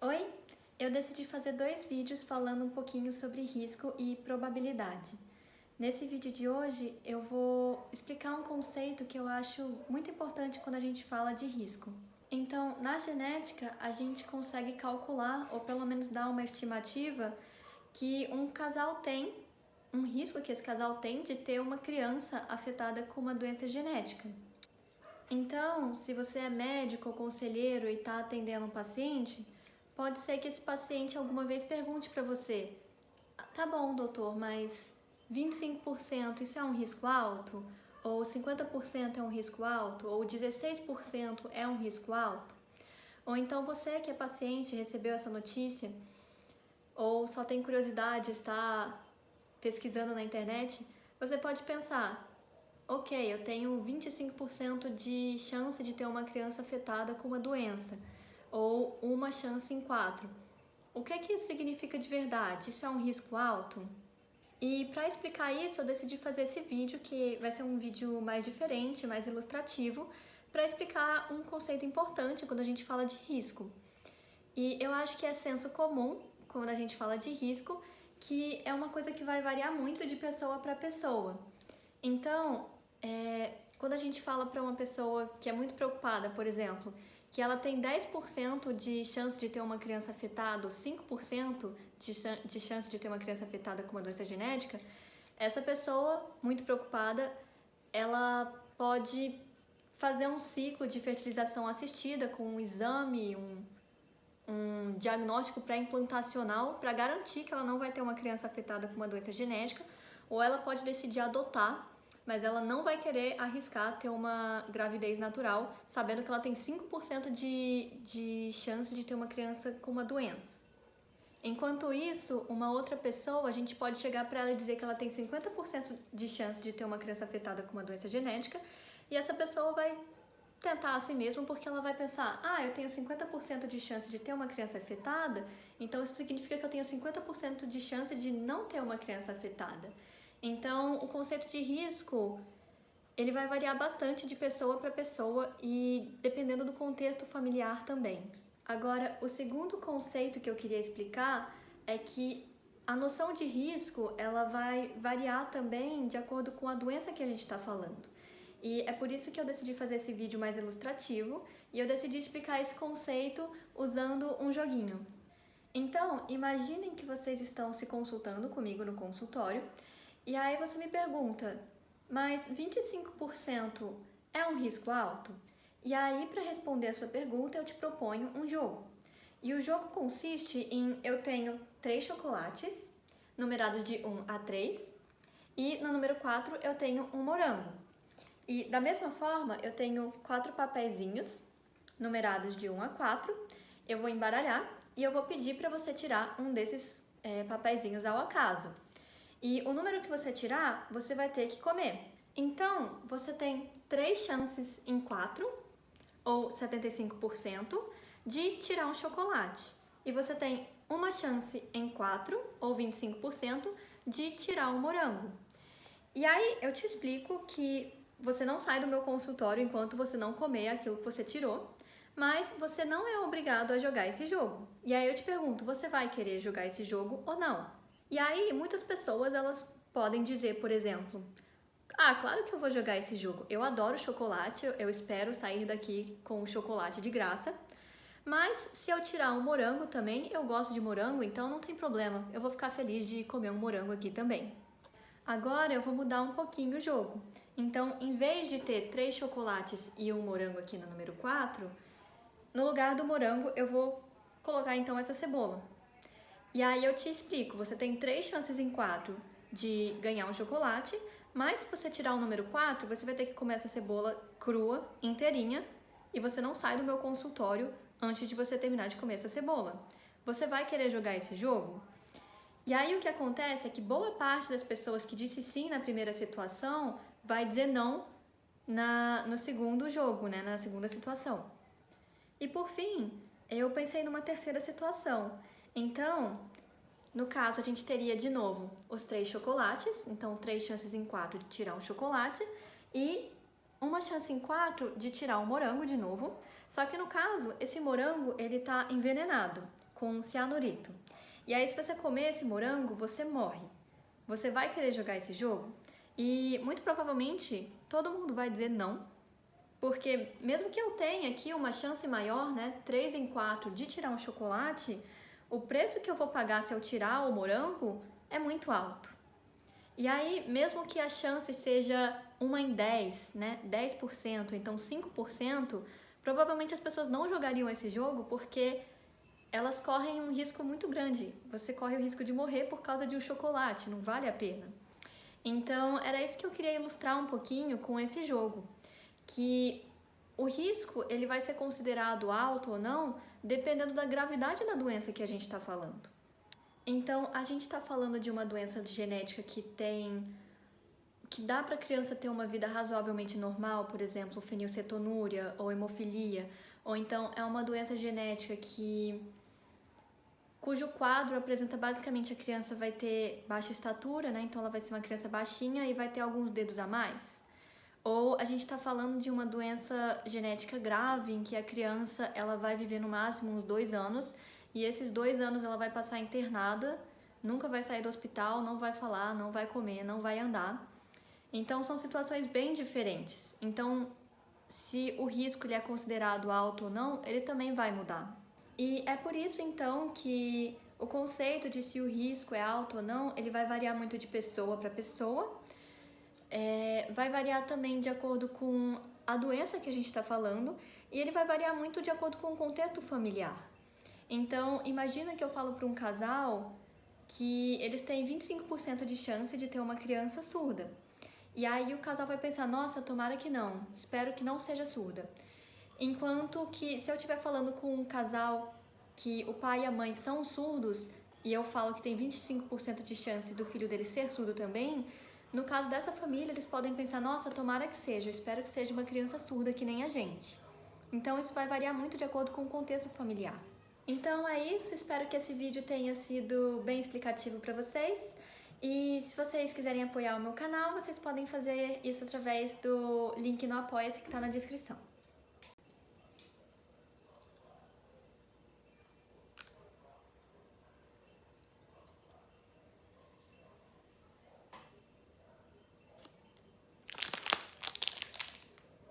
Oi, eu decidi fazer 2 vídeos falando um pouquinho sobre risco e probabilidade. Nesse vídeo de hoje eu vou explicar um conceito que eu acho muito importante quando a gente fala de risco. Então, na genética, a gente consegue calcular, ou pelo menos dar uma estimativa, que um casal tem, um risco que esse casal tem de ter uma criança afetada com uma doença genética. Então, se você é médico ou conselheiro e está atendendo um paciente, pode ser que esse paciente alguma vez pergunte para você: tá bom, doutor, mas 25% isso é um risco alto? Ou 50% é um risco alto? Ou 16% é um risco alto? Ou então você que é paciente recebeu essa notícia, ou só tem curiosidade, está pesquisando na internet, você pode pensar: ok, eu tenho 25% de chance de ter uma criança afetada com uma doença, ou uma chance em 4. O que é que isso significa de verdade? Isso é um risco alto? E para explicar isso, eu decidi fazer esse vídeo, que vai ser um vídeo mais diferente, mais ilustrativo, para explicar um conceito importante quando a gente fala de risco. E eu acho que é senso comum, quando a gente fala de risco, que é uma coisa que vai variar muito de pessoa para pessoa. Então, quando a gente fala para uma pessoa que é muito preocupada, por exemplo, que ela tem 10% de chance de ter uma criança afetada ou 5% de chance de ter uma criança afetada com uma doença genética, essa pessoa muito preocupada, ela pode fazer um ciclo de fertilização assistida com um exame, um diagnóstico pré-implantacional para garantir que ela não vai ter uma criança afetada com uma doença genética, ou ela pode decidir adotar, mas ela não vai querer arriscar ter uma gravidez natural, sabendo que ela tem 5% de chance de ter uma criança com uma doença. Enquanto isso, uma outra pessoa, a gente pode chegar para ela e dizer que ela tem 50% de chance de ter uma criança afetada com uma doença genética, e essa pessoa vai tentar a si mesma porque ela vai pensar: eu tenho 50% de chance de ter uma criança afetada, então isso significa que eu tenho 50% de chance de não ter uma criança afetada. Então, o conceito de risco, ele vai variar bastante de pessoa para pessoa e dependendo do contexto familiar também. Agora, o segundo conceito que eu queria explicar é que a noção de risco, ela vai variar também de acordo com a doença que a gente está falando. E é por isso que eu decidi fazer esse vídeo mais ilustrativo e eu decidi explicar esse conceito usando um joguinho. Então, imaginem que vocês estão se consultando comigo no consultório e aí você me pergunta: mas 25% é um risco alto? E aí, para responder a sua pergunta, eu te proponho um jogo. E o jogo consiste em: eu tenho 3 chocolates, numerados de 1 a 3, e no número 4 eu tenho um morango. E da mesma forma, eu tenho 4 papeizinhos, numerados de 1 a 4, eu vou embaralhar e eu vou pedir para você tirar um desses papeizinhos ao acaso. E o número que você tirar, você vai ter que comer. Então, você tem 3 chances em 4, ou 75%, de tirar um chocolate. E você tem uma chance em 4, ou 25%, de tirar um morango. E aí eu te explico que você não sai do meu consultório enquanto você não comer aquilo que você tirou, mas você não é obrigado a jogar esse jogo. E aí eu te pergunto: você vai querer jogar esse jogo ou não? E aí muitas pessoas, elas podem dizer, por exemplo: claro que eu vou jogar esse jogo, eu adoro chocolate, eu espero sair daqui com o chocolate de graça, mas se eu tirar um morango também, eu gosto de morango, então não tem problema, eu vou ficar feliz de comer um morango aqui também. Agora eu vou mudar um pouquinho o jogo. Então, em vez de ter 3 chocolates e um morango aqui no número 4, no lugar do morango eu vou colocar então essa cebola. E aí eu te explico: você tem 3 chances em 4 de ganhar um chocolate, mas se você tirar o número 4, você vai ter que comer essa cebola crua, inteirinha, e você não sai do meu consultório antes de você terminar de comer essa cebola. Você vai querer jogar esse jogo? E aí o que acontece é que boa parte das pessoas que disse sim na primeira situação vai dizer não no segundo jogo, na segunda situação. E por fim, eu pensei numa terceira situação. Então, no caso, a gente teria de novo os 3 chocolates, então 3 chances em 4 de tirar um chocolate e uma chance em 4 de tirar um morango de novo. Só que no caso, esse morango, ele tá envenenado. com cianurito. E aí, se você comer esse morango, você morre. Você vai querer jogar esse jogo? E muito provavelmente todo mundo vai dizer não, porque mesmo que eu tenha aqui uma chance maior, né, 3 em 4 de tirar um chocolate, o preço que eu vou pagar se eu tirar o morango é muito alto. E aí, mesmo que a chance seja 1 em 10, né, 10%, então 5%, provavelmente as pessoas não jogariam esse jogo porque elas correm um risco muito grande. Você corre o risco de morrer por causa de um chocolate, não vale a pena. Então, era isso que eu queria ilustrar um pouquinho com esse jogo, que o risco ele vai ser considerado alto ou não, dependendo da gravidade da doença que a gente está falando. Então, a gente está falando de uma doença genética que dá para a criança ter uma vida razoavelmente normal, por exemplo, fenilcetonúria ou hemofilia, ou então é uma doença genética cujo quadro apresenta basicamente a criança vai ter baixa estatura, né? Então ela vai ser uma criança baixinha e vai ter alguns dedos a mais. Ou a gente está falando de uma doença genética grave em que a criança ela vai viver no máximo uns 2 anos e esses 2 anos ela vai passar internada, nunca vai sair do hospital, não vai falar, não vai comer, não vai andar. Então são situações bem diferentes. Então, se o risco ele é considerado alto ou não, ele também vai mudar. E é por isso então que o conceito de se o risco é alto ou não, ele vai variar muito de pessoa para pessoa. Vai variar também de acordo com a doença que a gente está falando e ele vai variar muito de acordo com o contexto familiar. Então, imagina que eu falo para um casal que eles têm 25% de chance de ter uma criança surda. E aí o casal vai pensar, nossa, tomara que não, espero que não seja surda. Enquanto que se eu estiver falando com um casal que o pai e a mãe são surdos e eu falo que tem 25% de chance do filho dele ser surdo também, no caso dessa família eles podem pensar, nossa, tomara que seja, eu espero que seja uma criança surda que nem a gente. Então isso vai variar muito de acordo com o contexto familiar. Então é isso, espero que esse vídeo tenha sido bem explicativo para vocês. E se vocês quiserem apoiar o meu canal, vocês podem fazer isso através do link no Apoia-se que está na descrição.